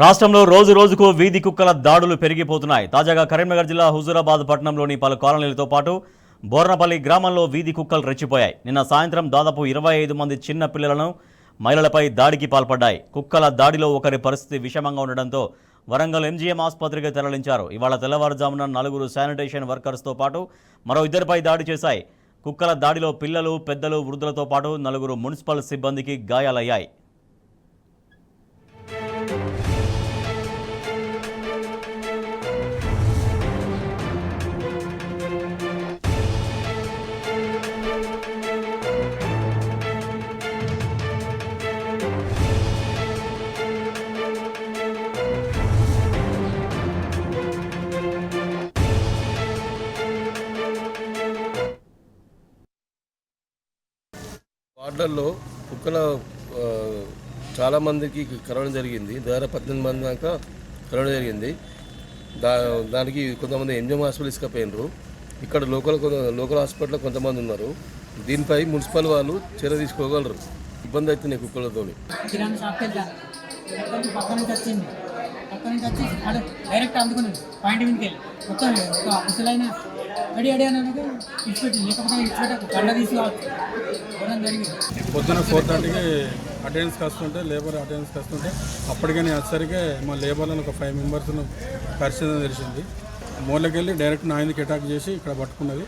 రాష్ట్రంలో రోజు రోజుకు వీధి కుక్కల దాడులు పెరిగిపోతున్నాయి. తాజాగా కరీంనగర్ జిల్లా హుజూరాబాద్ పట్టణంలోని పలు కాలనీలతో పాటు బోర్నపల్లి గ్రామంలో వీధి కుక్కలు రెచ్చిపోయాయి. నిన్న సాయంత్రం దాదాపు 25 మంది చిన్న పిల్లలను మహిళలపై దాడికి పాల్పడ్డాయి. కుక్కల దాడిలో ఒకరి పరిస్థితి విషమంగా ఉండడంతో వరంగల్ ఎంజీఎం ఆసుపత్రికి తరలించారు. ఇవాళ తెల్లవారుజామున 4 శానిటేషన్ వర్కర్స్తో పాటు మరో 2 దాడి చేశాయి. కుక్కల దాడిలో పిల్లలు, పెద్దలు, వృద్ధులతో పాటు 4 మున్సిపల్ సిబ్బందికి గాయాలయ్యాయి. వార్డుల్లో కుక్కల చాలామందికి కరోనా జరిగింది. దాదాపు 18 మంది దాకా కరోనా జరిగింది. దానికి కొంతమంది ఎంజిఎం హాస్పిటల్ తీసుకుపోయినారు. ఇక్కడ లోకల్ హాస్పిటల్లో కొంతమంది ఉన్నారు. దీనిపై మున్సిపల్ వాళ్ళు చర్య తీసుకోగలరు. ఇబ్బంది అవుతుంది కుక్కలతో. కిరాణా షాప్కి వెళ్తాను, పక్క నుంచి వచ్చింది, డైరెక్ట్ అందుకున్నాను పాయింట్ మీదకి వెళ్ళి మొత్తం ఒక ముసలైన అడి అనగా ఇచ్చిపెట్టి, లేకపోతే ఇచ్చిపెట్ట కండ తీసి ఇవ్వడం జరిగింది. పొద్దున 4:30కి అటెండెన్స్కి వస్తుంటే, లేబర్ అటెండెన్స్కి వస్తుంటే అప్పటికే వచ్చేసరికి మా లేబర్లను ఒక 5 మెంబర్స్ను పరిస్థితి తెలిసింది. మూలకెళ్ళి డైరెక్ట్ నా ఆయనకి అటాక్ చేసి ఇక్కడ పట్టుకున్నది.